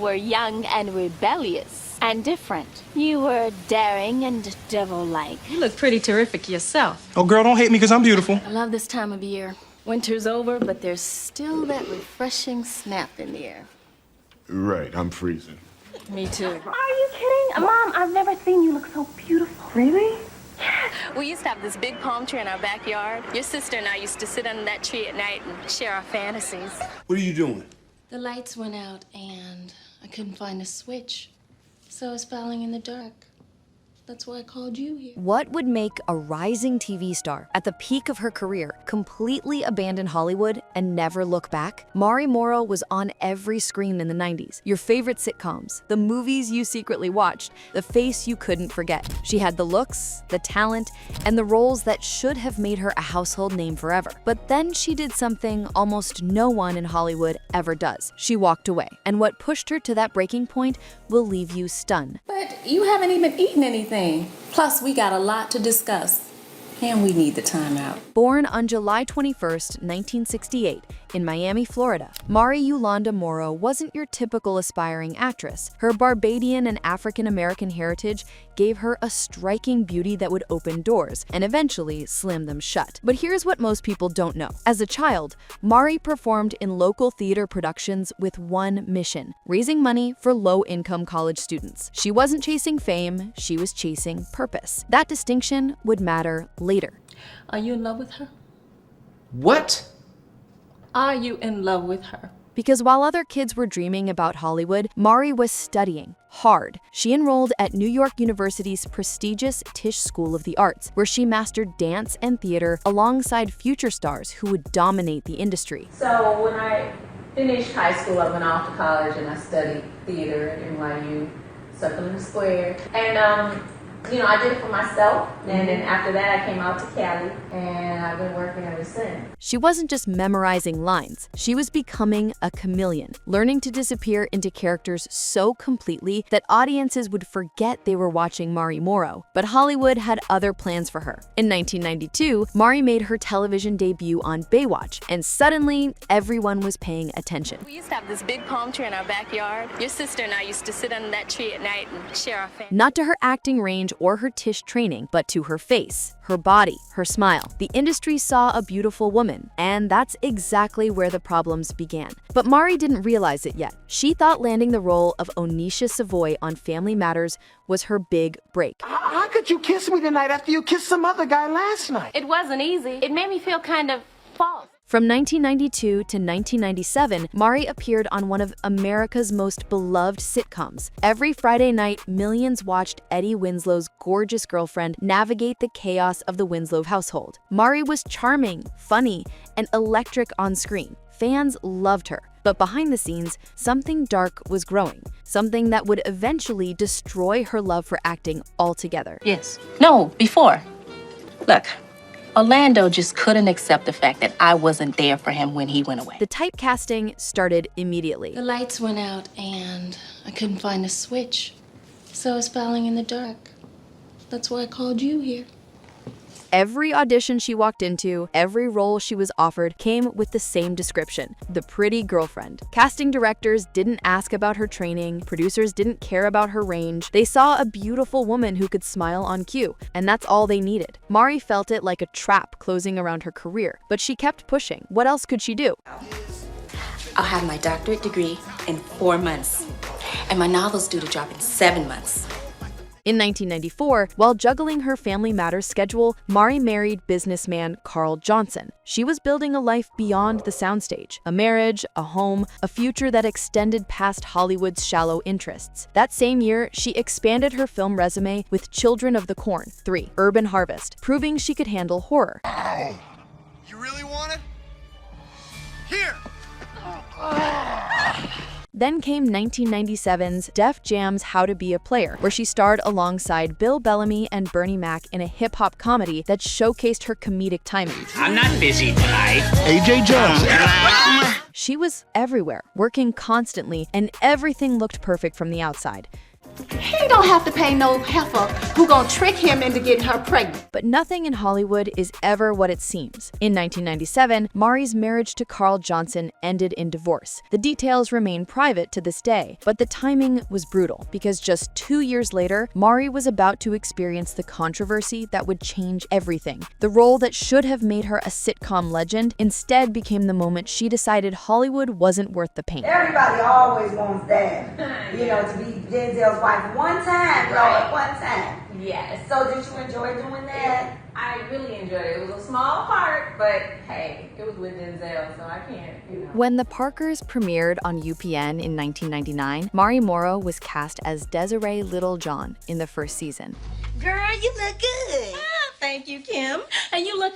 were young and rebellious and different. You were daring and devil-like. You look pretty terrific yourself. Oh, girl, don't hate me because I'm beautiful. I love this time of year. Winter's over, but there's still that refreshing snap in the air. Right, I'm freezing. Me too. Are you kidding? Mom, I've never seen you look so beautiful. Really? We used to have this big palm tree in our backyard. Your sister and I used to sit under that tree at night and share our fantasies. What are you doing? The lights went out and I couldn't find a switch. So I was falling in the dark. That's why I called you here. What would make a rising TV star at the peak of her career completely abandon Hollywood and never look back? Mari Morrow was on every screen in the 90s. Your favorite sitcoms, the movies you secretly watched, the face you couldn't forget. She had the looks, the talent, and the roles that should have made her a household name forever. But then she did something almost no one in Hollywood ever does. She walked away. And what pushed her to that breaking point will leave you stunned. But you haven't even eaten anything. Plus, we got a lot to discuss, and we need the time out. Born on July 21st, 1968, in Miami, Florida, Mari Yolanda Morrow wasn't your typical aspiring actress. Her Barbadian and African-American heritage gave her a striking beauty that would open doors and eventually slam them shut. But here's what most people don't know. As a child, Mari performed in local theater productions with one mission: raising money for low-income college students. She wasn't chasing fame, she was chasing purpose. That distinction would matter later. Are you in love with her? What? Are you in love with her? Because while other kids were dreaming about Hollywood, Mari was studying hard. She enrolled at New York University's prestigious Tisch School of the Arts, where she mastered dance and theater alongside future stars who would dominate the industry. So when I finished high school, I went off to college and I studied theater at NYU, Circle in the Square. And I did it for myself, and then after that I came out to Cali, and I've been working ever since. She wasn't just memorizing lines, she was becoming a chameleon, learning to disappear into characters so completely that audiences would forget they were watching Mari Morrow. But Hollywood had other plans for her. In 1992, Mari made her television debut on Baywatch, and suddenly everyone was paying attention. We used to have this big palm tree in our backyard. Your sister and I used to sit under that tree at night and share our fantasies. Not to her acting range or her Tisch training, but to her face, her body, her smile. The industry saw a beautiful woman, and that's exactly where the problems began. But Mari didn't realize it yet. She thought landing the role of Onisha Savoy on Family Matters was her big break. How could you kiss me tonight after you kissed some other guy last night? It wasn't easy. It made me feel kind of false. From 1992 to 1997, Mari appeared on one of America's most beloved sitcoms. Every Friday night, millions watched Eddie Winslow's gorgeous girlfriend navigate the chaos of the Winslow household. Mari was charming, funny, and electric on screen. Fans loved her. But behind the scenes, something dark was growing. Something that would eventually destroy her love for acting altogether. Yes. No, before. Look. Orlando just couldn't accept the fact that I wasn't there for him when he went away. The typecasting started immediately. The lights went out and I couldn't find a switch. So I was falling in the dark. That's why I called you here. Every audition she walked into, every role she was offered came with the same description: the pretty girlfriend. Casting directors didn't ask about her training, producers didn't care about her range. They saw a beautiful woman who could smile on cue, and that's all they needed. Mari felt it like a trap closing around her career, but she kept pushing. What else could she do? I'll have my doctorate degree in 4 months, and my novel's due to drop in 7 months. In 1994, while juggling her Family Matters schedule, Mari married businessman Carl Johnson. She was building a life beyond the soundstage: a marriage, a home, a future that extended past Hollywood's shallow interests. That same year, she expanded her film resume with Children of the Corn 3: Urban Harvest, proving she could handle horror. Ow! You really want it? Here! Then came 1997's Def Jam's How to Be a Player, where she starred alongside Bill Bellamy and Bernie Mac in a hip-hop comedy that showcased her comedic timing. I'm not busy tonight. AJ Jones. She was everywhere, working constantly, and everything looked perfect from the outside. He don't have to pay no heifer who gonna trick him into getting her pregnant. But nothing in Hollywood is ever what it seems. In 1997, Mari's marriage to Carl Johnson ended in divorce. The details remain private to this day, but the timing was brutal because just 2 years later, Mari was about to experience the controversy that would change everything. The role that should have made her a sitcom legend instead became the moment she decided Hollywood wasn't worth the pain. Everybody always wants that, to be Denzel's wife one time, at one time. Yes. So did you enjoy doing that? I really enjoyed it. It was a small part, but hey, it was with Denzel, so I can't, When The Parkers premiered on UPN in 1999, Mari Morrow was cast as Desiree Littlejohn in the first season. Girl, you look good. Thank you, Kim. And you look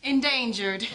endangered.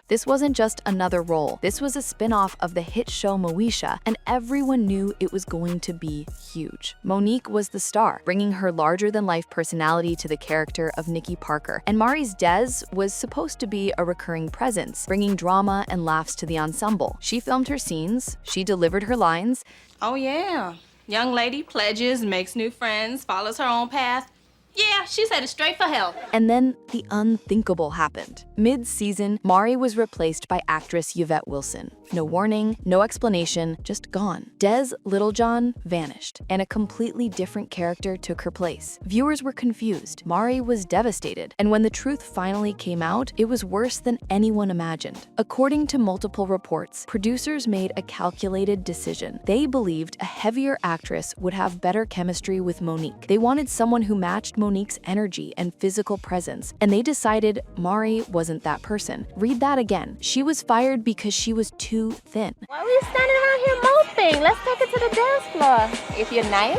This wasn't just another role. This was a spin-off of the hit show Moesha, and everyone knew it was going to be huge. Monique was the star, bringing her larger-than-life personality to the character of Nikki Parker. And Mari's Des was supposed to be a recurring presence, bringing drama and laughs to the ensemble. She filmed her scenes, she delivered her lines. Oh, yeah. Young lady pledges, makes new friends, follows her own path. Yeah, she's headed straight for hell. And then the unthinkable happened. Mid-season, Mari was replaced by actress Yvette Wilson. No warning, no explanation, just gone. Des Littlejohn vanished, and a completely different character took her place. Viewers were confused. Mari was devastated, and when the truth finally came out, it was worse than anyone imagined. According to multiple reports, producers made a calculated decision. They believed a heavier actress would have better chemistry with Monique. They wanted someone who matched Monique's energy and physical presence, and they decided Mari wasn't that person. Read that again. She was fired because she was too thin. Why are we standing around here moping? Let's take it to the dance floor. If you're nice,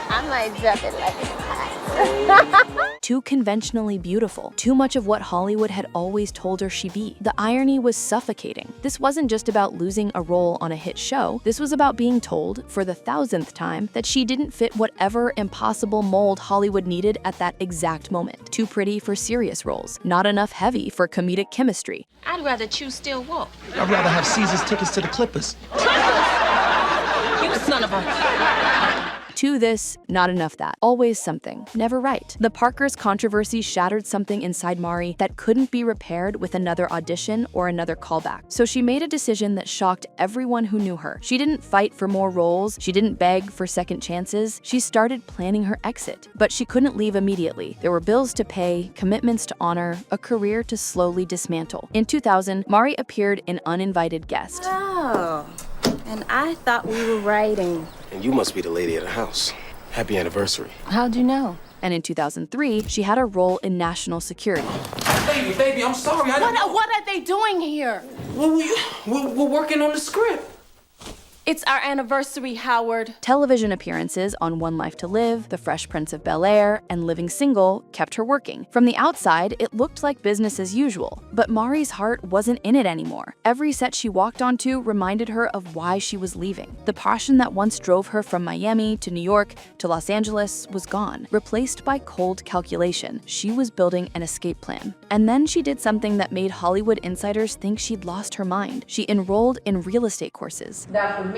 I might drop it like it's hot. Too conventionally beautiful. Too much of what Hollywood had always told her she'd be. The irony was suffocating. This wasn't just about losing a role on a hit show. This was about being told, for the 1000th time, that she didn't fit whatever impossible mold Hollywood needed at that exact moment. Too pretty for serious roles. Not enough heavy for comedic chemistry. I'd rather choose Still Walk. I'd rather have Caesar's tickets to the Clippers. You son of a... To this, not enough that. Always something. Never right. The Parkers controversy shattered something inside Mari that couldn't be repaired with another audition or another callback. So she made a decision that shocked everyone who knew her. She didn't fight for more roles. She didn't beg for second chances. She started planning her exit. But she couldn't leave immediately. There were bills to pay, commitments to honor, a career to slowly dismantle. In 2000, Mari appeared in Uninvited Guest. Oh, and I thought we were writing. And you must be the lady of the house. Happy anniversary. How'd you know? And in 2003, she had a role in National Security. Baby, I'm sorry. What are they doing here? We're working on the script. It's our anniversary, Howard. Television appearances on One Life to Live, The Fresh Prince of Bel-Air, and Living Single kept her working. From the outside, it looked like business as usual, but Mari's heart wasn't in it anymore. Every set she walked onto reminded her of why she was leaving. The passion that once drove her from Miami to New York to Los Angeles was gone, replaced by cold calculation. She was building an escape plan. And then she did something that made Hollywood insiders think she'd lost her mind. She enrolled in real estate courses. Now for me,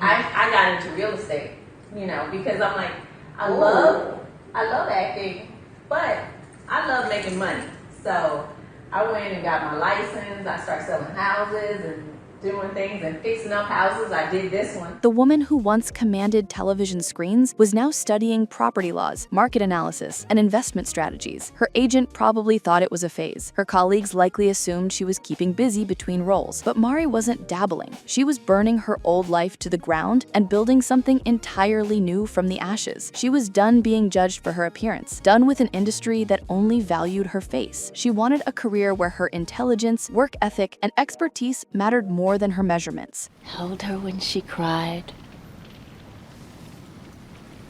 I got into real estate, because I'm like, I love acting, but I love making money. So I went and got my license. I started selling houses and doing things and fixing up houses. I did this one. The woman who once commanded television screens was now studying property laws, market analysis, and investment strategies. Her agent probably thought it was a phase. Her colleagues likely assumed she was keeping busy between roles. But Mari wasn't dabbling. She was burning her old life to the ground and building something entirely new from the ashes. She was done being judged for her appearance, done with an industry that only valued her face. She wanted a career where her intelligence, work ethic, and expertise mattered more than her measurements. Held her when she cried.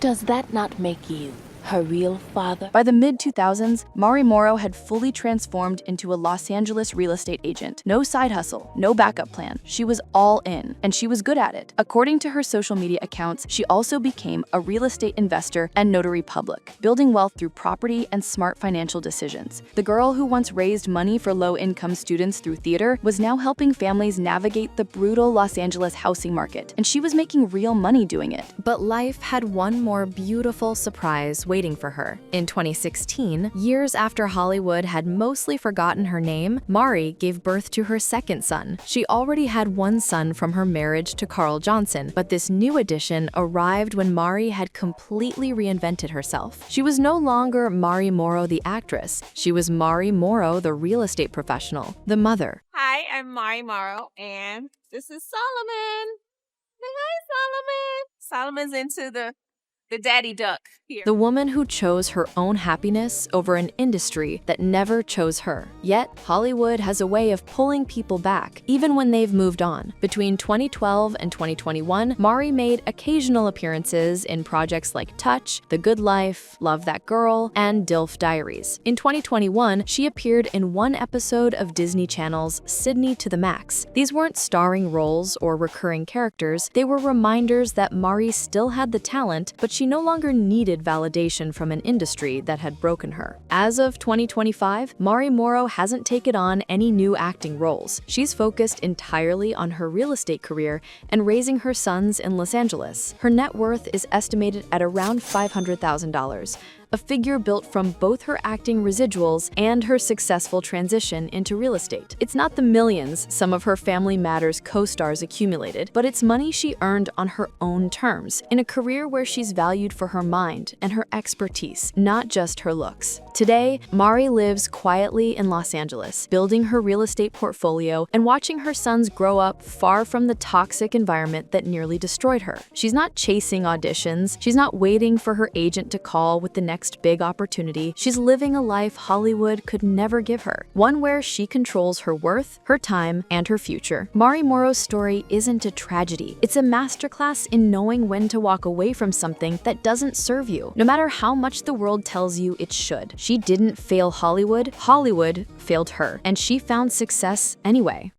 Does that not make you her real father. By the mid-2000s, Mari Morrow had fully transformed into a Los Angeles real estate agent. No side hustle, no backup plan. She was all in, and she was good at it. According to her social media accounts, she also became a real estate investor and notary public, building wealth through property and smart financial decisions. The girl who once raised money for low-income students through theater was now helping families navigate the brutal Los Angeles housing market, and she was making real money doing it. But life had one more beautiful surprise waiting for her. In 2016, years after Hollywood had mostly forgotten her name, Mari gave birth to her second son. She already had one son from her marriage to Carl Johnson, but this new addition arrived when Mari had completely reinvented herself. She was no longer Mari Morrow the actress. She was Mari Morrow the real estate professional, the mother. Hi, I'm Mari Morrow, and this is Solomon. Say hi, Solomon. Solomon's into the daddy duck here. The woman who chose her own happiness over an industry that never chose her. Yet, Hollywood has a way of pulling people back, even when they've moved on. Between 2012 and 2021, Mari made occasional appearances in projects like Touch, The Good Life, Love That Girl, and DILF Diaries. In 2021, she appeared in one episode of Disney Channel's Sydney to the Max. These weren't starring roles or recurring characters, they were reminders that Mari still had the talent, but she no longer needed validation from an industry that had broken her. As of 2025, Mari Morrow hasn't taken on any new acting roles. She's focused entirely on her real estate career and raising her sons in Los Angeles. Her net worth is estimated at around $500,000. A figure built from both her acting residuals and her successful transition into real estate. It's not the millions some of her Family Matters co-stars accumulated, but it's money she earned on her own terms, in a career where she's valued for her mind and her expertise, not just her looks. Today, Mari lives quietly in Los Angeles, building her real estate portfolio and watching her sons grow up far from the toxic environment that nearly destroyed her. She's not chasing auditions, she's not waiting for her agent to call with the next big opportunity. She's living a life Hollywood could never give her, one where she controls her worth, her time, and her future. Mari Morrow's story isn't a tragedy. It's a masterclass in knowing when to walk away from something that doesn't serve you, no matter how much the world tells you it should. She didn't fail Hollywood, Hollywood failed her, and she found success anyway.